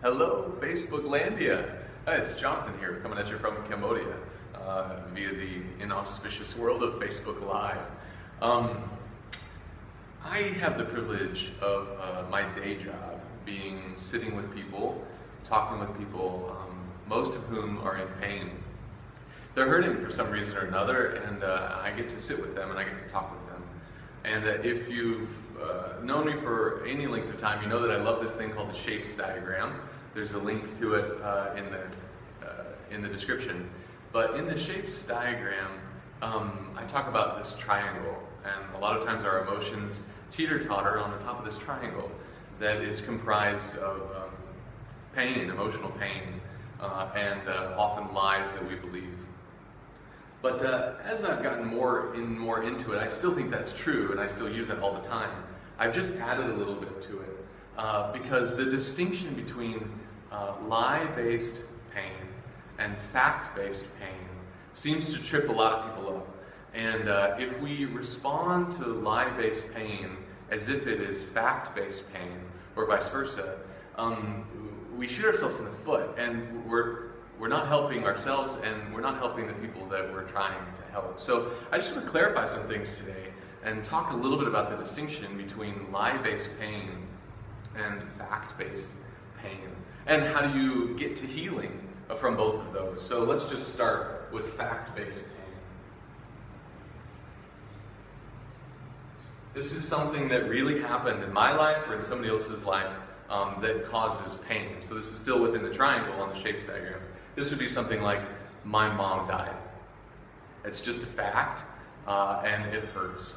Hello, Facebooklandia. Hi, it's Jonathan here, coming at you from Cambodia via the inauspicious world of Facebook Live. I have the privilege of my day job being sitting with people, talking with people, most of whom are in pain. They're hurting for some reason or another, and I get to sit with them and I get to talk with them. And if you've known me for any length of time, you know that I love this thing called the shapes diagram. There's a link to it in the description. But in the shapes diagram, I talk about this triangle, and a lot of times our emotions teeter-totter on the top of this triangle that is comprised of pain, emotional pain, and often lies that we believe. But as I've gotten more into it, I still think that's true, and I still use that all the time. I've just added a little bit to it because the distinction between lie-based pain and fact-based pain seems to trip a lot of people up. And if we respond to lie-based pain as if it is fact-based pain, or vice versa, we shoot ourselves in the foot, and we're not helping ourselves, and we're not helping the people that we're trying to help. So I just want to clarify some things today and talk a little bit about the distinction between lie-based pain and fact-based pain, and how do you get to healing from both of those. So let's just start with fact-based pain. This is something that really happened in my life or in somebody else's life that causes pain. So this is still within the triangle on the shapes diagram. This would be something like, my mom died. It's just a fact, and it hurts.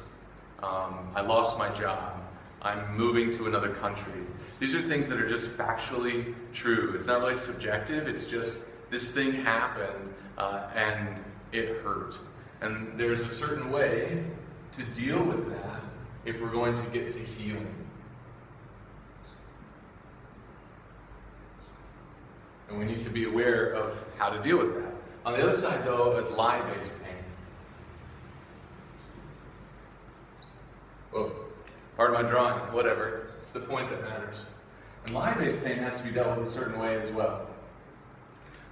I lost my job. I'm moving to another country. These are things that are just factually true. It's not really subjective, it's just this thing happened and it hurt. And there's a certain way to deal with that if we're going to get to healing. And we need to be aware of how to deal with that. On the other side, though, is lie-based pain. Whoa, pardon my drawing, whatever. It's the point that matters. And lie-based pain has to be dealt with a certain way as well.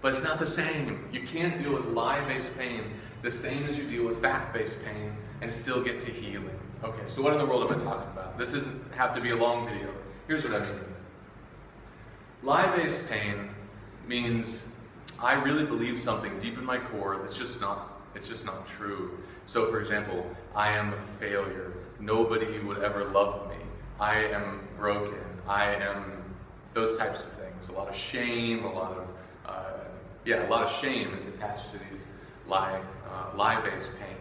But it's not the same. You can't deal with lie-based pain the same as you deal with fact-based pain and still get to healing. Okay, so what in the world am I talking about? This doesn't have to be a long video. Here's what I mean. Lie-based pain means I really believe something deep in my core that's just not true. So for example, I am a failure. Nobody would ever love me. I am broken. I am those types of things. A lot of shame, a lot of shame attached to these lie-based pain.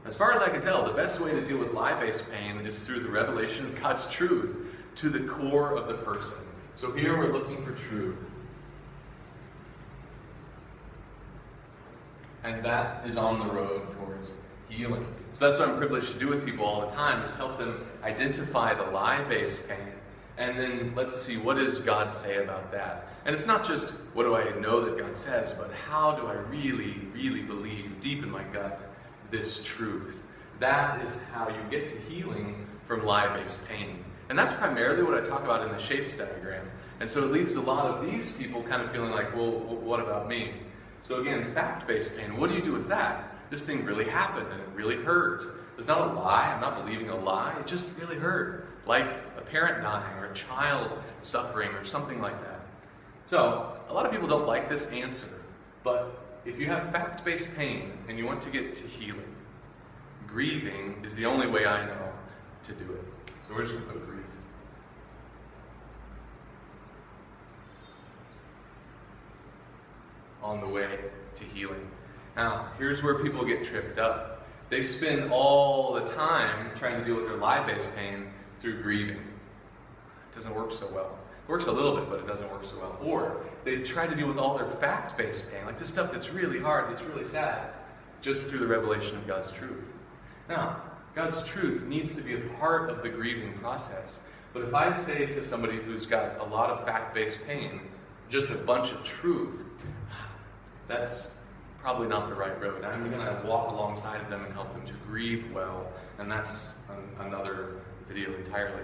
As far as I can tell, the best way to deal with lie-based pain is through the revelation of God's truth to the core of the person. So here we're looking for truth. And that is on the road towards healing. So that's what I'm privileged to do with people all the time, is help them identify the lie-based pain. And then let's see, what does God say about that? And it's not just, what do I know that God says, but how do I really, really believe deep in my gut this truth? That is how you get to healing from lie-based pain. And that's primarily what I talk about in the shapes diagram. And so it leaves a lot of these people kind of feeling like, well, what about me? So again, fact-based pain, what do you do with that? This thing really happened and it really hurt. It's not a lie, I'm not believing a lie, it just really hurt. Like a parent dying or a child suffering or something like that. So, a lot of people don't like this answer, but if you have fact-based pain and you want to get to healing, grieving is the only way I know to do it. So we're just going to put grief. On the way to healing. Now, here's where people get tripped up. They spend all the time trying to deal with their lie-based pain through grieving. It doesn't work so well. It works a little bit, but it doesn't work so well. Or they try to deal with all their fact-based pain, like this stuff that's really hard, that's really sad, just through the revelation of God's truth. Now, God's truth needs to be a part of the grieving process. But if I say to somebody who's got a lot of fact-based pain, just a bunch of truth, that's probably not the right road. I'm going to walk alongside of them and help them to grieve well, and that's another video entirely.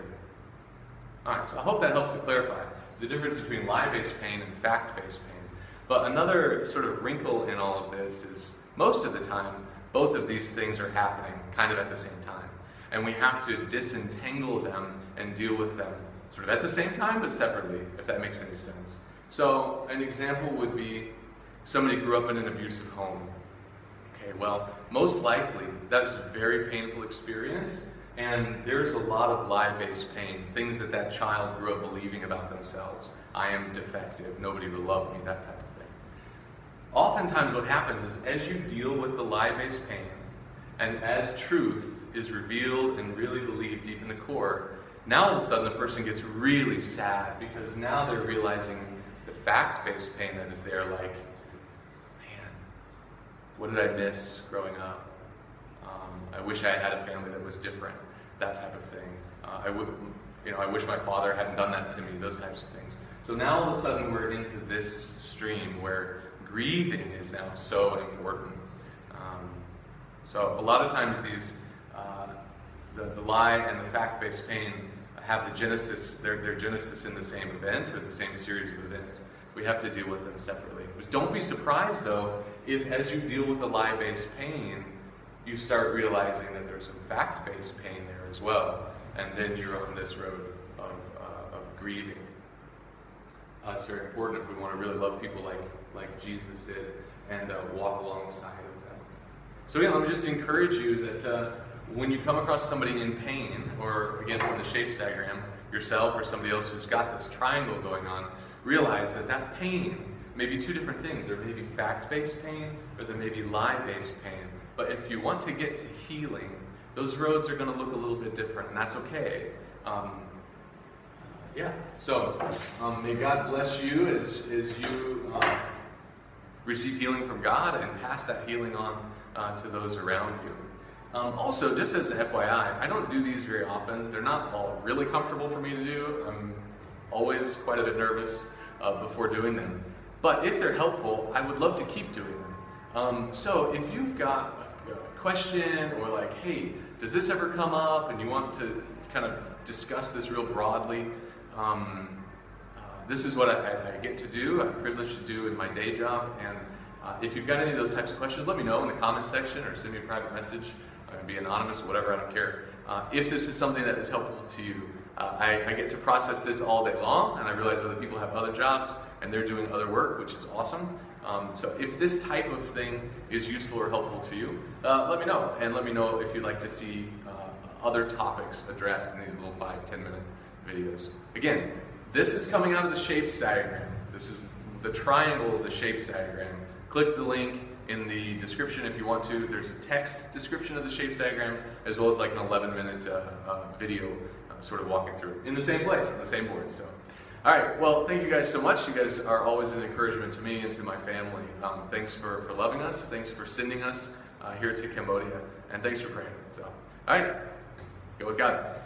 Alright, so I hope that helps to clarify. the difference between lie-based pain and fact-based pain. But another sort of wrinkle in all of this is most of the time, both of these things are happening kind of at the same time. And we have to disentangle them and deal with them sort of at the same time, but separately, if that makes any sense. So an example would be somebody grew up in an abusive home. Okay, well, most likely that's a very painful experience, and there's a lot of lie-based pain, things that that child grew up believing about themselves. I am defective, nobody will love me, that type of thing. Oftentimes what happens is as you deal with the lie-based pain, and as truth is revealed and really believed deep in the core, now all of a sudden the person gets really sad because now they're realizing the fact-based pain that is there, like, man, what did I miss growing up? I wish I had a family that was different, that type of thing. I wish my father hadn't done that to me, those types of things. So now all of a sudden we're into this stream where grieving is now so important. So a lot of times these, the lie and the fact-based pain have the genesis, their genesis in the same event or the same series of events. We have to deal with them separately. But don't be surprised though, if as you deal with the lie-based pain, you start realizing that there's some fact-based pain there as well. And then you're on this road of grieving. It's very important if we want to really love people like Jesus did and walk alongside of them. So again, let me just encourage you that when you come across somebody in pain, or again from the shapes diagram, yourself or somebody else who's got this triangle going on, realize that that pain may be two different things. There may be fact-based pain or there may be lie-based pain. But if you want to get to healing, those roads are going to look a little bit different, and that's okay. So may God bless you as you receive healing from God and pass that healing on to those around you. Also, just as an FYI, I don't do these very often. They're not all really comfortable for me to do. I'm always quite a bit nervous before doing them. But if they're helpful, I would love to keep doing them. So if you've got a question or like, hey, does this ever come up and you want to kind of discuss this real broadly, this is what I get to do, I'm privileged to do in my day job, and if you've got any of those types of questions, let me know in the comment section or send me a private message. I can be anonymous, whatever, I don't care. If this is something that is helpful to you, I get to process this all day long, and I realize other people have other jobs and they're doing other work, which is awesome. So if this type of thing is useful or helpful to you, let me know, and let me know if you'd like to see other topics addressed in these little 5-10 minute videos. Again, this is coming out of the shapes diagram. This is the triangle of the shapes diagram. Click the link in the description if you want to. There's a text description of the shapes diagram as well as like an 11-minute video sort of walking through it in the same place, on the same board. So, all right, well, thank you guys so much. You guys are always an encouragement to me and to my family. Thanks for loving us. Thanks for sending us here to Cambodia. And thanks for praying. So, all right, go with God.